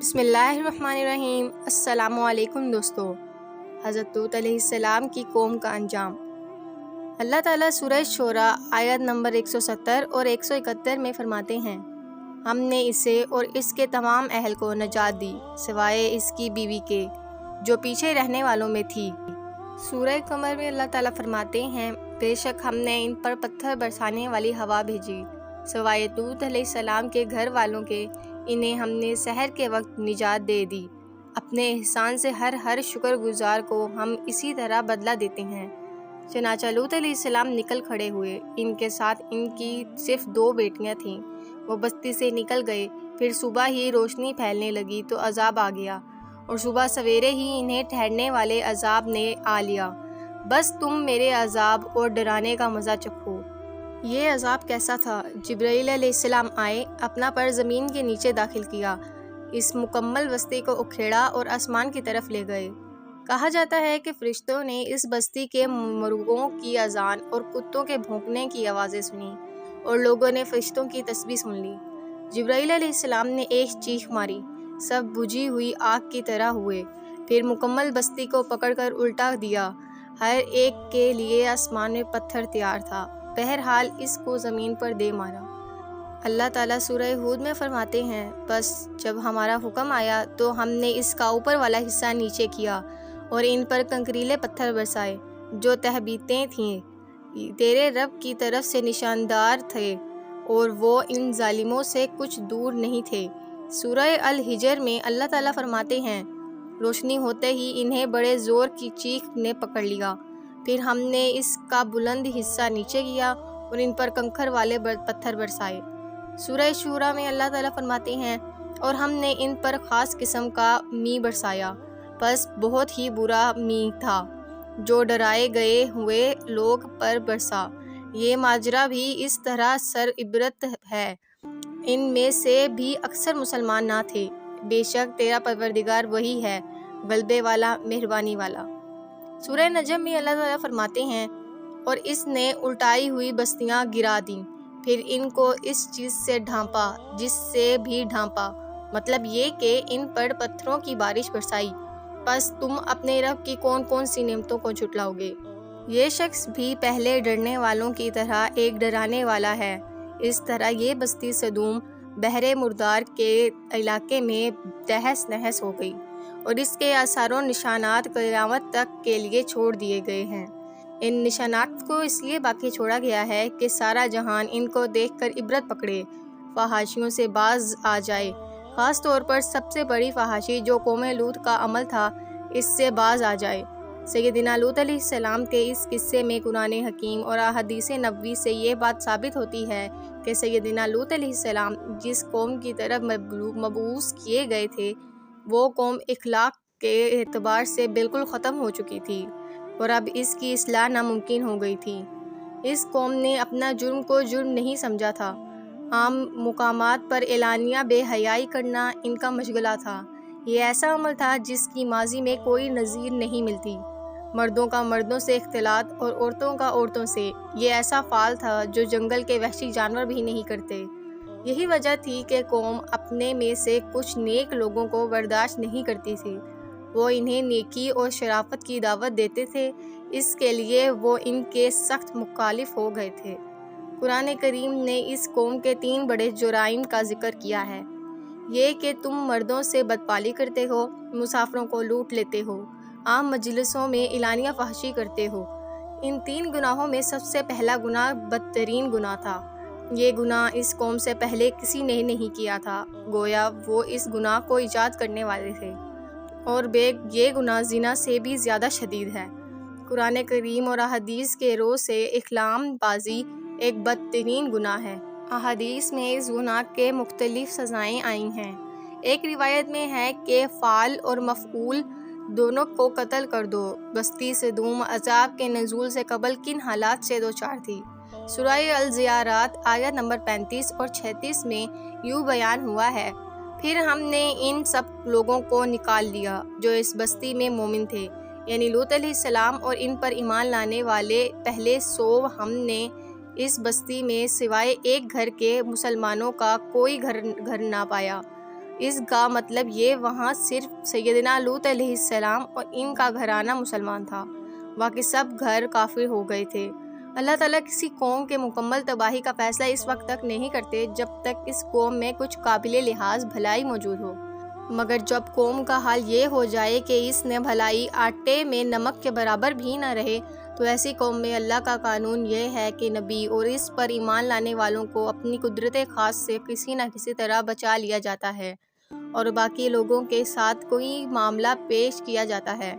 بسم اللہ الرحمن الرحیم۔ السلام علیکم دوستو۔ حضرت لوط علیہ السلام کی قوم کا انجام۔ اللہ تعالیٰ سورہ شعراء آیت نمبر 170 اور 171 میں فرماتے ہیں، ہم نے اسے اور اس کے تمام اہل کو نجات دی سوائے اس کی بیوی کے جو پیچھے رہنے والوں میں تھی۔ سورہ قمر میں اللہ تعالیٰ فرماتے ہیں، بے شک ہم نے ان پر پتھر برسانے والی ہوا بھیجی سوائے لوط علیہ السلام کے گھر والوں کے، انہیں ہم نے سحر کے وقت نجات دے دی۔ اپنے احسان سے ہر شکر گزار کو ہم اسی طرح بدلہ دیتے ہیں۔ چنانچہ لوط علیہ السلام نکل کھڑے ہوئے، ان کے ساتھ ان کی صرف 2 بیٹیاں تھیں۔ وہ بستی سے نکل گئے، پھر صبح ہی روشنی پھیلنے لگی تو عذاب آ گیا، اور صبح سویرے ہی انہیں ٹھہرنے والے عذاب نے آ لیا۔ بس تم میرے عذاب اور ڈرانے کا مزہ چکھو۔ یہ عذاب کیسا تھا؟ جبرائیل علیہ السلام آئے، اپنا پر زمین کے نیچے داخل کیا، اس مکمل بستی کو اکھیڑا اور آسمان کی طرف لے گئے۔ کہا جاتا ہے کہ فرشتوں نے اس بستی کے مرغوں کی اذان اور کتوں کے بھونکنے کی آوازیں سنی، اور لوگوں نے فرشتوں کی تسبیح سن لی۔ جبرائیل علیہ السلام نے ایک چیخ ماری، سب بجھی ہوئی آگ کی طرح ہوئے، پھر مکمل بستی کو پکڑ کر الٹا دیا۔ ہر ایک کے لیے آسمان میں پتھر تیار تھا، بہرحال اس کو زمین پر دے مارا۔ اللہ تعالیٰ سورہ ہود میں فرماتے ہیں، بس جب ہمارا حکم آیا تو ہم نے اس کا اوپر والا حصہ نیچے کیا اور ان پر کنکریلے پتھر برسائے جو تہبیتیں تھیں، تیرے رب کی طرف سے نشاندار تھے، اور وہ ان ظالموں سے کچھ دور نہیں تھے۔ سورہ الحجر میں اللہ تعالیٰ فرماتے ہیں، روشنی ہوتے ہی انہیں بڑے زور کی چیخ نے پکڑ لیا، پھر ہم نے اس کا بلند حصہ نیچے کیا اور ان پر کنکر والے پتھر برسائے۔ سورہ شعراء میں اللہ تعالیٰ فرماتے ہیں، اور ہم نے ان پر خاص قسم کا می برسایا، بس بہت ہی برا می تھا جو ڈرائے گئے ہوئے لوگ پر برسا۔ یہ ماجرا بھی اس طرح سر عبرت ہے، ان میں سے بھی اکثر مسلمان نہ تھے۔ بے شک تیرا پروردگار وہی ہے، غلبے والا، مہربانی والا۔ سورہ نجم میں اللہ تعالیٰ فرماتے ہیں، اور اس نے الٹائی ہوئی بستیاں گرا دیں، پھر ان کو اس چیز سے ڈھانپا جس سے بھی ڈھانپا، مطلب یہ کہ ان پر پتھروں کی بارش برسائی۔ پس تم اپنے رب کی کون کون سی نعمتوں کو جھٹلاؤ گے؟ یہ شخص بھی پہلے ڈرنے والوں کی طرح ایک ڈرانے والا ہے۔ اس طرح یہ بستی سدوم بحر مردار کے علاقے میں تہس نہس ہو گئی، اور اس کے آثار و نشانات قیامت تک کے لیے چھوڑ دیے گئے ہیں۔ ان نشانات کو اس لیے باقی چھوڑا گیا ہے کہ سارا جہان ان کو دیکھ کر عبرت پکڑے، فحاشیوں سے باز آ جائے، خاص طور پر سب سے بڑی فحاشی جو قوم لوط کا عمل تھا، اس سے باز آ جائے۔ سیدنا لوط علیہ السلام کے اس قصے میں قرآن حکیم اور احادیث نبوی سے یہ بات ثابت ہوتی ہے کہ سیدنا لوط علیہ السلام جس قوم کی طرف مبعوث کیے گئے تھے، وہ قوم اخلاق کے اعتبار سے بالکل ختم ہو چکی تھی، اور اب اس کی اصلاح ناممکن ہو گئی تھی۔ اس قوم نے اپنا جرم کو جرم نہیں سمجھا تھا۔ عام مقامات پر اعلانیہ بے حیائی کرنا ان کا مشغلہ تھا۔ یہ ایسا عمل تھا جس کی ماضی میں کوئی نظیر نہیں ملتی۔ مردوں کا مردوں سے اختلاط اور عورتوں کا عورتوں سے، یہ ایسا فعل تھا جو جنگل کے وحشی جانور بھی نہیں کرتے۔ یہی وجہ تھی کہ قوم اپنے میں سے کچھ نیک لوگوں کو برداشت نہیں کرتی تھی، وہ انہیں نیکی اور شرافت کی دعوت دیتے تھے، اس کے لیے وہ ان کے سخت مخالف ہو گئے تھے۔ قرآن کریم نے اس قوم کے 3 بڑے جرائم کا ذکر کیا ہے، یہ کہ تم مردوں سے بدپالی کرتے ہو، مسافروں کو لوٹ لیتے ہو، عام مجلسوں میں اعلانیہ فحشی کرتے ہو۔ ان 3 گناہوں میں سب سے پہلا گناہ بدترین گناہ تھا۔ یہ گناہ اس قوم سے پہلے کسی نے نہیں کیا تھا، گویا وہ اس گناہ کو ایجاد کرنے والے تھے، اور یہ گناہ زنا سے بھی زیادہ شدید ہے۔ قرآن کریم اور احادیث کے رو سے احلام بازی ایک بدترین گناہ ہے۔ احادیث میں اس گناہ کے مختلف سزائیں آئی ہیں۔ ایک روایت میں ہے کہ فاعل اور مفعول دونوں کو قتل کر دو۔ بستی سدوم عذاب کے نزول سے قبل کن حالات سے دوچار تھی؟ سورہ الزیارات آیت نمبر 35 اور 36 میں یوں بیان ہوا ہے، پھر ہم نے ان سب لوگوں کو نکال لیا جو اس بستی میں مومن تھے، یعنی لوط علیہ السلام اور ان پر ایمان لانے والے پہلے 100۔ ہم نے اس بستی میں سوائے ایک گھر کے مسلمانوں کا کوئی گھر نہ پایا۔ اس کا مطلب یہ وہاں صرف سیدنا لوط علیہ السلام اور ان کا گھرانہ مسلمان تھا، باقی سب گھر کافر ہو گئے تھے۔ اللہ تعالیٰ کسی قوم کے مکمل تباہی کا فیصلہ اس وقت تک نہیں کرتے جب تک اس قوم میں کچھ قابل لحاظ بھلائی موجود ہو، مگر جب قوم کا حال یہ ہو جائے کہ اس نے بھلائی آٹے میں نمک کے برابر بھی نہ رہے، تو ایسی قوم میں اللہ کا قانون یہ ہے کہ نبی اور اس پر ایمان لانے والوں کو اپنی قدرت خاص سے کسی نہ کسی طرح بچا لیا جاتا ہے، اور باقی لوگوں کے ساتھ کوئی معاملہ پیش کیا جاتا ہے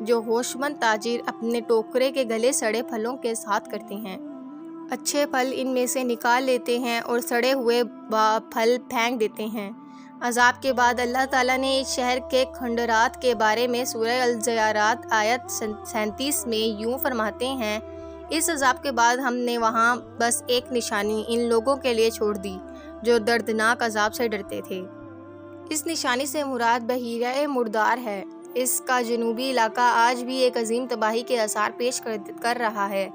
جو ہوش مند تاجر اپنے ٹوکرے کے گلے سڑے پھلوں کے ساتھ کرتے ہیں۔ اچھے پھل ان میں سے نکال لیتے ہیں اور سڑے ہوئے پھل پھینک دیتے ہیں۔ عذاب کے بعد اللہ تعالیٰ نے اس شہر کے کھنڈرات کے بارے میں سورہ الزیارات آیت 37 میں یوں فرماتے ہیں، اس عذاب کے بعد ہم نے وہاں بس ایک نشانی ان لوگوں کے لیے چھوڑ دی جو دردناک عذاب سے ڈرتے تھے۔ اس نشانی سے مراد بحیرہ مردار ہے۔ اس کا جنوبی علاقہ آج بھی ایک عظیم تباہی کے آثار پیش کر رہا ہے۔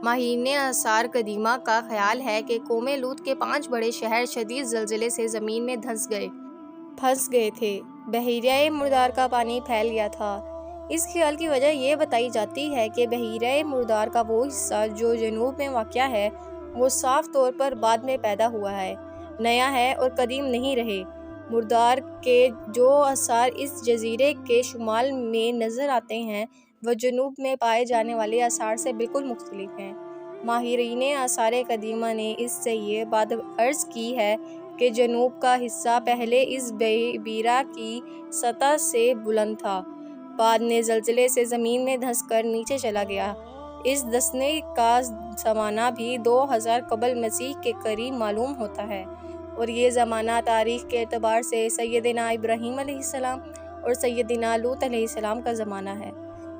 ماہرین آثار قدیمہ کا خیال ہے کہ قوم لوط کے 5 بڑے شہر شدید زلزلے سے زمین میں پھنس گئے تھے۔ بحیرہ مردار کا پانی پھیل گیا تھا۔ اس خیال کی وجہ یہ بتائی جاتی ہے کہ بحیرہ مردار کا وہ حصہ جو جنوب میں واقع ہے وہ صاف طور پر بعد میں پیدا ہوا ہے، نیا ہے اور قدیم نہیں رہے۔ مردار کے جو آثار اس جزیرے کے شمال میں نظر آتے ہیں وہ جنوب میں پائے جانے والے آثار سے بالکل مختلف ہیں۔ ماہرین آثار قدیمہ نے اس سے یہ بات عرض کی ہے کہ جنوب کا حصہ پہلے اس بیرا کی سطح سے بلند تھا، بعد میں زلزلے سے زمین میں دھنس کر نیچے چلا گیا۔ اس دھنسنے کا زمانہ بھی 2000 قبل مسیح کے قریب معلوم ہوتا ہے، اور یہ زمانہ تاریخ کے اعتبار سے سیدنا ابراہیم علیہ السلام اور سیدنا لوط علیہ السلام کا زمانہ ہے۔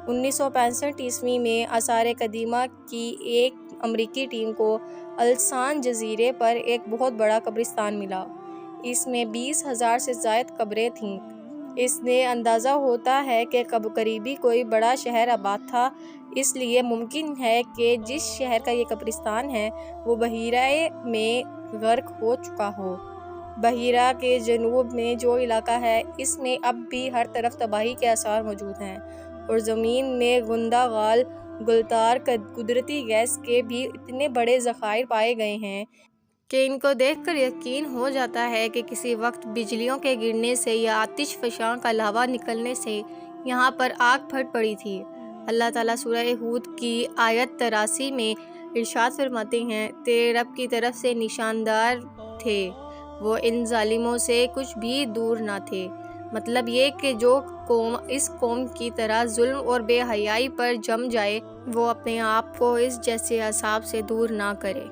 1965 میں آثار قدیمہ کی ایک امریکی ٹیم کو السان جزیرے پر ایک بہت بڑا قبرستان ملا۔ اس میں 20,000 سے زائد قبریں تھیں۔ اس سے اندازہ ہوتا ہے کہ قریبی کوئی بڑا شہر آباد تھا، اس لیے ممکن ہے کہ جس شہر کا یہ قبرستان ہے وہ بحیرہ میں غرق ہو چکا ہو۔ بحیرہ کے جنوب میں جو علاقہ ہے اس میں اب بھی ہر طرف تباہی کے آثار موجود ہیں، اور زمین میں گندا غال گلتار قدرتی گیس کے بھی اتنے بڑے ذخائر پائے گئے ہیں کہ ان کو دیکھ کر یقین ہو جاتا ہے کہ کسی وقت بجلیوں کے گرنے سے یا آتش فشاں کا لاوا نکلنے سے یہاں پر آگ پھٹ پڑی تھی۔ اللہ تعالیٰ سورہ ہود کی آیت 83 میں ارشاد فرماتے ہیں، تیرے رب کی طرف سے نشاندار تھے، وہ ان ظالموں سے کچھ بھی دور نہ تھے۔ مطلب یہ کہ جو قوم اس قوم کی طرح ظلم اور بے حیائی پر جم جائے وہ اپنے آپ کو اس جیسے عذاب سے دور نہ کرے۔